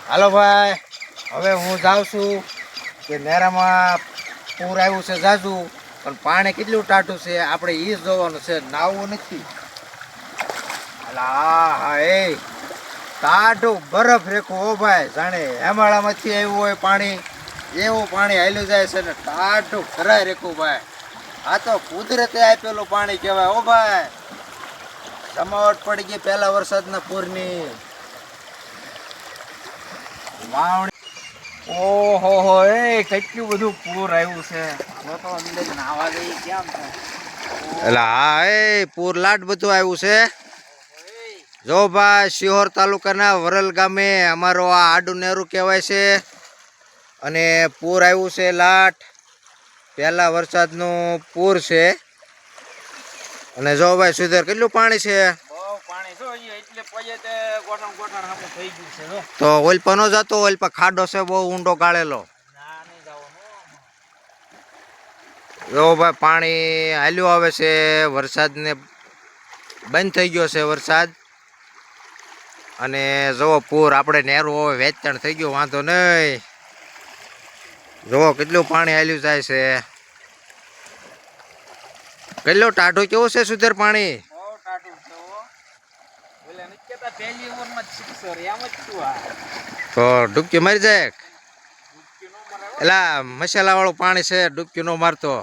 હાલો ભાઈ, હવે હું જાઉં છું કે નેરામાં પૂર આવ્યું છે જાજુ, પણ પાણી કેટલું ટાઢું છે આપણે એ જોવાનું છે, નાવું નથી. હા હા એ ટાઢું બરફ રેખું હો ભાઈ, જાણે હેમાળામાંથી આવ્યું હોય પાણી એવું પાણી હાલ્યું જાય છે ને ટાઢું ભરાય રેખું ભાઈ. આ તો કુદરતે આપેલું પાણી કહેવાય હો ભાઈ. જમાવટ પડી ગઈ પહેલા વરસાદના પૂરની. ઓહો હો એ કેટલું બધું પૂર આવ્યું છે. હવે તો અંદર નાવા જઈએ કેમ છે? એટલે હા એ પૂર લાટ બધું આવ્યું છે. જો ભાઈ શિહોર તાલુકાના વરલ ગામે અમારો આ આડું નેરું કહેવાય છે અને પૂર આવ્યું છે લાટ. પહેલા વરસાદનું પૂર છે અને જો ભાઈ સુધર કેટલું પાણી છે. તો ઓલપા નો જતો, ઓલપા ખાડો છે બહુ ઊંડો ગાળેલો. જો ભાઈ પાણી હાલ્યું આવે છે, વરસાદને બંધ થઈ ગયો છે વરસાદ. અને જો પૂર આપણે નેરું હવે વેચાણ થઈ ગયું, વાંધો નહીં. જો કેટલું પાણી હાલ્યું જાય છે. કેટલું ટાઢું કેવું છે સુધર પાણી. તો ડૂબકી મારી જાય. એલા મસાલા વાળું પાણી છે, ડૂબકી નો મારતો.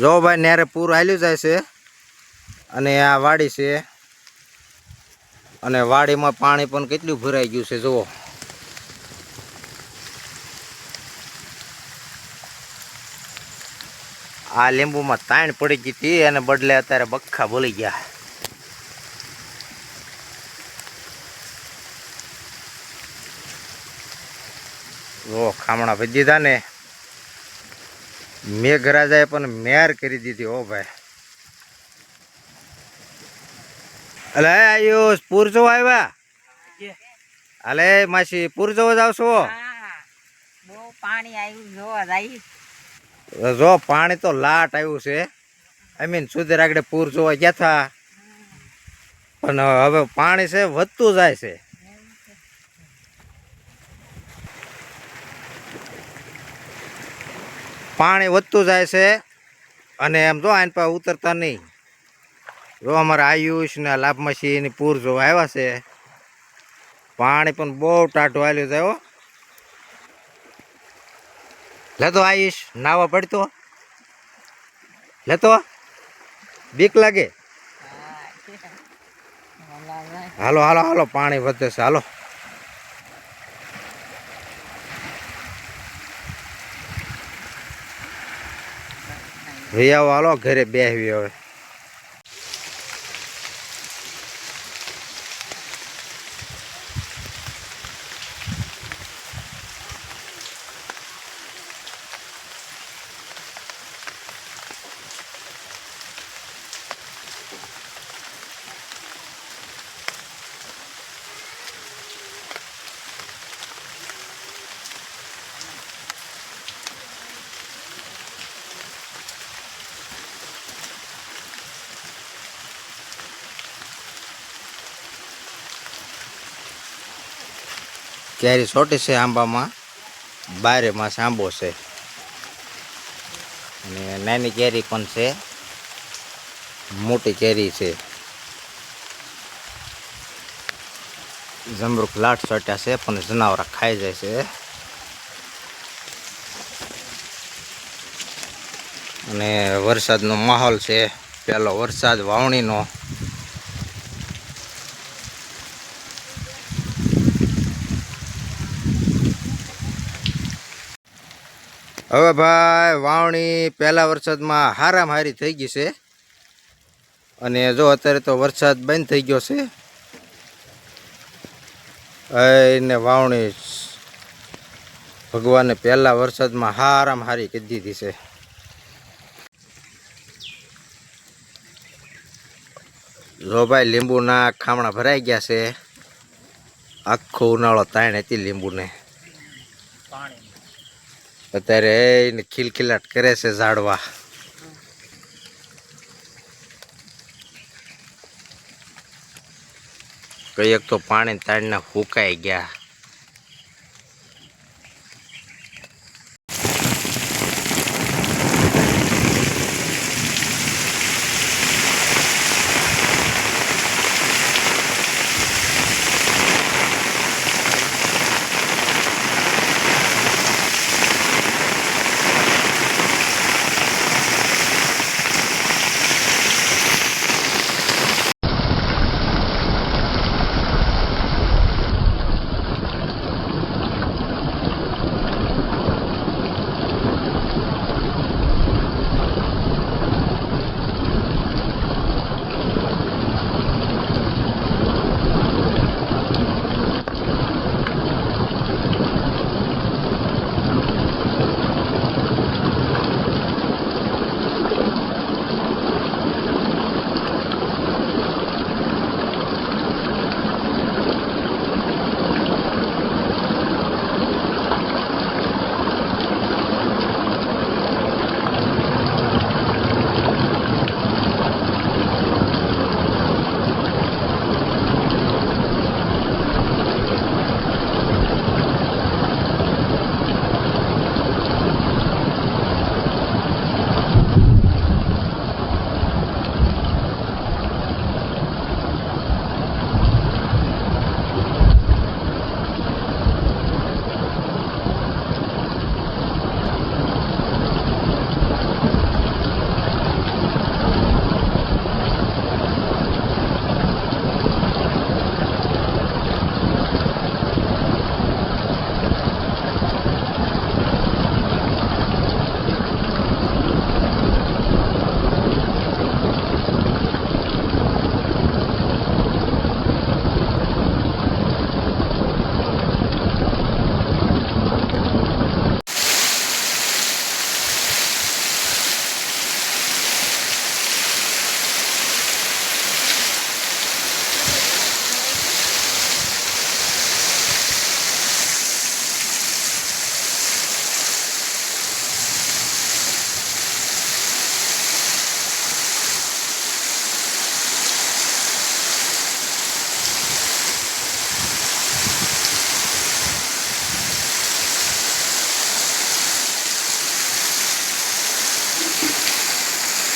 જો ભાઈ નેરે પૂર હાલ્યું જાય છે અને આ વાડી છે અને વાડીમાં પાણી પણ કેટલું ભરાઈ ગયું છે જુઓ. આ લીંબુમાં તાણ પડી ગઈ હતી અને બદલે અત્યારે બખ્ખા બોલી ગયા. જો ખામણા ભરી દીધા ને. મેઘરાજાએ પણ મેર કરી દીધી હો ભાઈ. અલે આયુષ પૂર જો આવ્યા. અલે માસી પૂર જોવા જાવ છો? બહુ પાણી આવ્યું જોવા જાય. જો પાણી તો લાટ આવ્યું છે. આઈ મીન સુધીર આગળ પૂર જોવા ગયા હતા, પણ હવે પાણી છે વધતું જાય છે. પાણી વધતું જાય છે અને એમ જો આને પાસે ઉતરતા નહીં. જો અમારા આયુષ ને લાભમાસી પૂર જોવા આવ્યા છે. પાણી પણ બહુ ટાઢું હાલ્યું જાય હો. લેતો આયુષ નાવા પડતો લેતો, બીક લાગે. હાલો હાલો હાલો પાણી વધે છે, હાલો. આવો હાલો ઘરે બેહવી હવે. કેરી છોટી છે આંબામાં, 12 માસ આંબો છે અને નાની કેરી પણ છે, મોટી કેરી છે. જમરૂક લાટ છોટ્યા છે પણ જનાવરા ખાઈ જાય છે. અને વરસાદનો માહોલ છે, પહેલો વરસાદ વાવણીનો. હવે ભાઈ વાવણી પહેલા વરસાદમાં હારામાં હારી થઈ ગઈ છે અને જો અત્યારે તો વરસાદ બંધ થઈ ગયો છે. એને વાવણી ભગવાને પહેલા વરસાદમાં હારામાં હારી કરી દીધી છે. જો ભાઈ લીંબુના ખામણા ભરાઈ ગયા છે. આખો ઉનાળો તાણ હતી લીંબુને. અત્યારે એને ખિલખિલાટ કરે છે ઝાડવા. કઈક તો પાણી તાળીને ફૂંકાઈ ગયા.